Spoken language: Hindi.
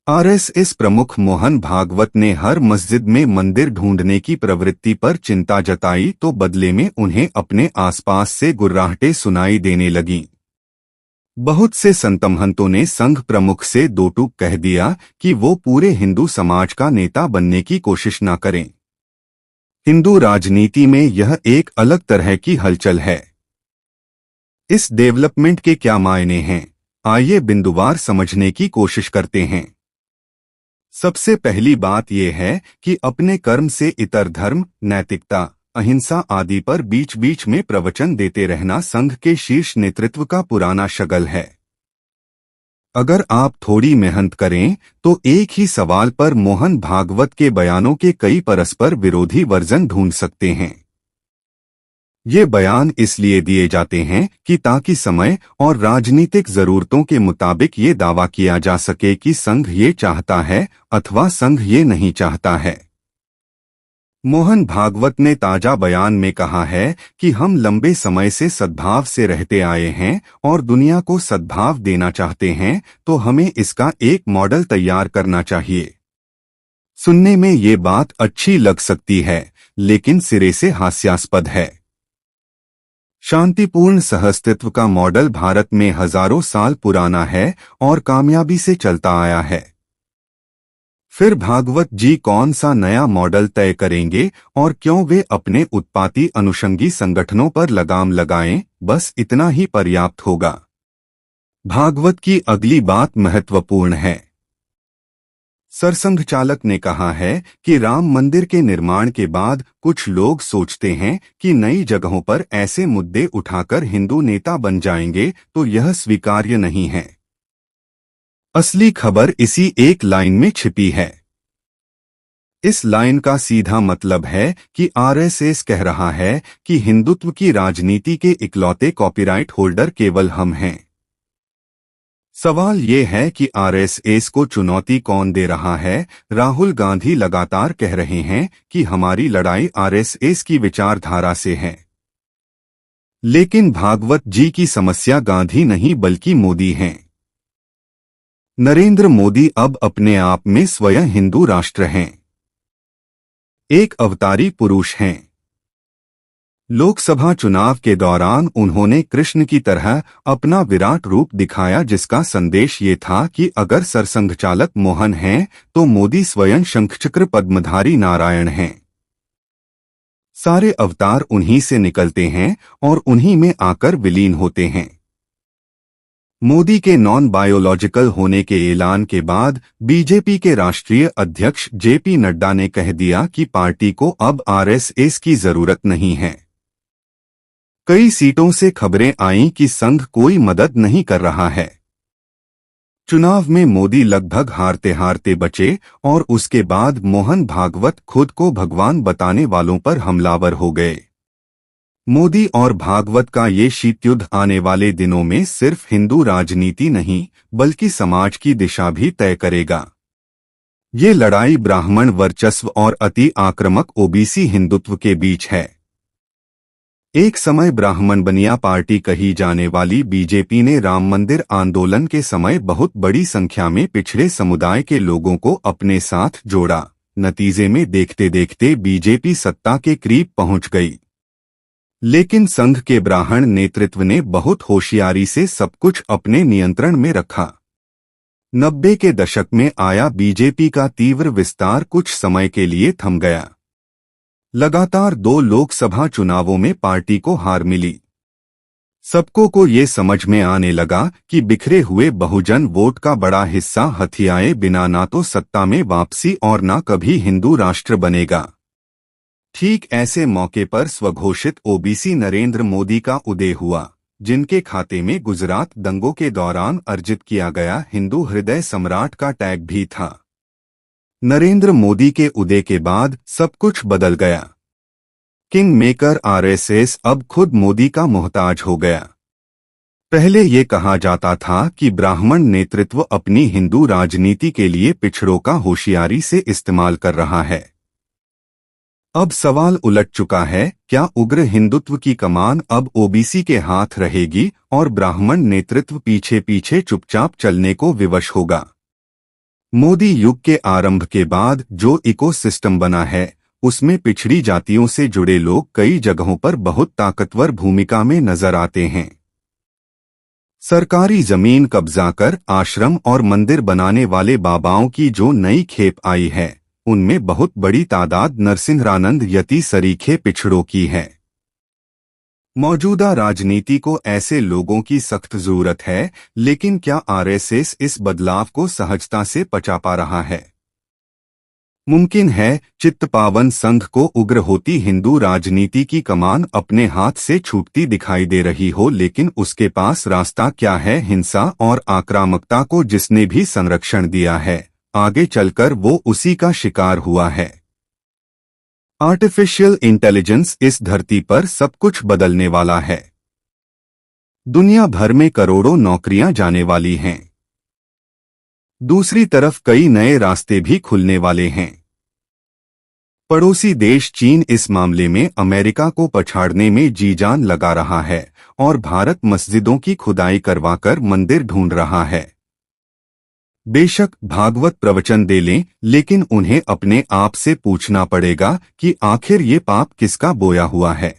आरएसएस प्रमुख मोहन भागवत ने हर मस्जिद में मंदिर ढूंढने की प्रवृत्ति पर चिंता जताई तो बदले में उन्हें अपने आसपास से गुर्राहटें सुनाई देने लगीं। बहुत से संत महंतों ने संघ प्रमुख से दो टूक कह दिया कि वो पूरे हिंदू समाज का नेता बनने की कोशिश न करें। हिंदू राजनीति में यह एक अलग तरह की हलचल है। इस डेवलपमेंट के क्या मायने हैं, आइए बिंदुवार समझने की कोशिश करते हैं। सबसे पहली बात यह है कि अपने कर्म से इतर धर्म, नैतिकता, अहिंसा आदि पर बीच बीच में प्रवचन देते रहना संघ के शीर्ष नेतृत्व का पुराना शगल है। अगर आप थोड़ी मेहनत करें तो एक ही सवाल पर मोहन भागवत के बयानों के कई परस्पर विरोधी वर्जन ढूंढ सकते हैं। ये बयान इसलिए दिए जाते हैं कि ताकि समय और राजनीतिक जरूरतों के मुताबिक ये दावा किया जा सके कि संघ ये चाहता है अथवा संघ ये नहीं चाहता है। मोहन भागवत ने ताजा बयान में कहा है कि हम लंबे समय से सद्भाव से रहते आए हैं और दुनिया को सद्भाव देना चाहते हैं, तो हमें इसका एक मॉडल तैयार करना चाहिए। सुनने में ये बात अच्छी लग सकती है, लेकिन सिरे से हास्यास्पद है। शांतिपूर्ण सहअस्तित्व का मॉडल भारत में हजारों साल पुराना है और कामयाबी से चलता आया है। फिर भागवत जी कौन सा नया मॉडल तय करेंगे और क्यों वे अपने उत्पाती अनुषंगी संगठनों पर लगाम लगाएं, बस इतना ही पर्याप्त होगा। भागवत की अगली बात महत्वपूर्ण है। सरसंघ चालक ने कहा है कि राम मंदिर के निर्माण के बाद कुछ लोग सोचते हैं कि नई जगहों पर ऐसे मुद्दे उठाकर हिंदू नेता बन जाएंगे, तो यह स्वीकार्य नहीं है। असली खबर इसी एक लाइन में छिपी है। इस लाइन का सीधा मतलब है कि आरएसएस कह रहा है कि हिंदुत्व की राजनीति के इकलौते कॉपीराइट होल्डर केवल हम हैं। सवाल ये है कि आरएसएस को चुनौती कौन दे रहा है। राहुल गांधी लगातार कह रहे हैं कि हमारी लड़ाई आरएसएस की विचारधारा से है। लेकिन भागवत जी की समस्या गांधी नहीं बल्कि मोदी हैं। नरेंद्र मोदी अब अपने आप में स्वयं हिंदू राष्ट्र हैं, एक अवतारी पुरुष हैं। लोकसभा चुनाव के दौरान उन्होंने कृष्ण की तरह अपना विराट रूप दिखाया, जिसका संदेश ये था कि अगर सरसंघ चालक मोहन हैं तो मोदी स्वयं शंखचक्र पद्मधारी नारायण हैं। सारे अवतार उन्हीं से निकलते हैं और उन्हीं में आकर विलीन होते हैं। मोदी के नॉन बायोलॉजिकल होने के ऐलान के बाद बीजेपी के राष्ट्रीय अध्यक्ष जेपी नड्डा ने कह दिया कि पार्टी को अब आरएसएस की जरूरत नहीं है। कई सीटों से खबरें आईं कि संघ कोई मदद नहीं कर रहा है। चुनाव में मोदी लगभग हारते हारते बचे और उसके बाद मोहन भागवत खुद को भगवान बताने वालों पर हमलावर हो गए। मोदी और भागवत का ये शीतयुद्ध आने वाले दिनों में सिर्फ हिंदू राजनीति नहीं बल्कि समाज की दिशा भी तय करेगा। ये लड़ाई ब्राह्मण वर्चस्व और अति आक्रामक ओबीसी हिंदुत्व के बीच है। एक समय ब्राह्मण बनिया पार्टी कही जाने वाली बीजेपी ने राम मंदिर आंदोलन के समय बहुत बड़ी संख्या में पिछड़े समुदाय के लोगों को अपने साथ जोड़ा। नतीजे में देखते देखते बीजेपी सत्ता के करीब पहुंच गई। लेकिन संघ के ब्राह्मण नेतृत्व ने बहुत होशियारी से सब कुछ अपने नियंत्रण में रखा। 90 के दशक में आया बीजेपी का तीव्र विस्तार कुछ समय के लिए थम गया। लगातार 2 लोकसभा चुनावों में पार्टी को हार मिली। सबको को ये समझ में आने लगा कि बिखरे हुए बहुजन वोट का बड़ा हिस्सा हथियाए बिना ना तो सत्ता में वापसी और ना कभी हिंदू राष्ट्र बनेगा। ठीक ऐसे मौके पर स्वघोषित ओबीसी नरेंद्र मोदी का उदय हुआ, जिनके खाते में गुजरात दंगों के दौरान अर्जित किया गया हिंदू हृदय सम्राट का टैग भी था। नरेंद्र मोदी के उदय के बाद सब कुछ बदल गया। किंग मेकर आरएसएस अब खुद मोदी का मोहताज हो गया। पहले ये कहा जाता था कि ब्राह्मण नेतृत्व अपनी हिंदू राजनीति के लिए पिछड़ों का होशियारी से इस्तेमाल कर रहा है। अब सवाल उलट चुका है, क्या उग्र हिंदुत्व की कमान अब ओबीसी के हाथ रहेगी और ब्राह्मण नेतृत्व पीछे पीछे चुपचाप चलने को विवश होगा? मोदी युग के आरंभ के बाद जो इकोसिस्टम बना है उसमें पिछड़ी जातियों से जुड़े लोग कई जगहों पर बहुत ताकतवर भूमिका में नजर आते हैं। सरकारी जमीन कब्जा कर आश्रम और मंदिर बनाने वाले बाबाओं की जो नई खेप आई है उनमें बहुत बड़ी तादाद नरसिंहानंद यति सरीखे पिछड़ों की है। मौजूदा राजनीति को ऐसे लोगों की सख्त जरूरत है, लेकिन क्या आरएसएस इस बदलाव को सहजता से पचा पा रहा है? मुमकिन है चित्तपावन संघ को उग्र होती हिंदू राजनीति की कमान अपने हाथ से छूटती दिखाई दे रही हो, लेकिन उसके पास रास्ता क्या है? हिंसा और आक्रामकता को जिसने भी संरक्षण दिया है आगे चलकर वो उसी का शिकार हुआ है। आर्टिफिशियल इंटेलिजेंस इस धरती पर सब कुछ बदलने वाला है। दुनिया भर में करोड़ों नौकरियां जाने वाली हैं। दूसरी तरफ कई नए रास्ते भी खुलने वाले हैं। पड़ोसी देश चीन इस मामले में अमेरिका को पछाड़ने में जी जान लगा रहा है और भारत मस्जिदों की खुदाई करवाकर मंदिर ढूंढ रहा है। बेशक भागवत प्रवचन दे लें, लेकिन उन्हें अपने आप से पूछना पड़ेगा कि आखिर ये पाप किसका बोया हुआ है।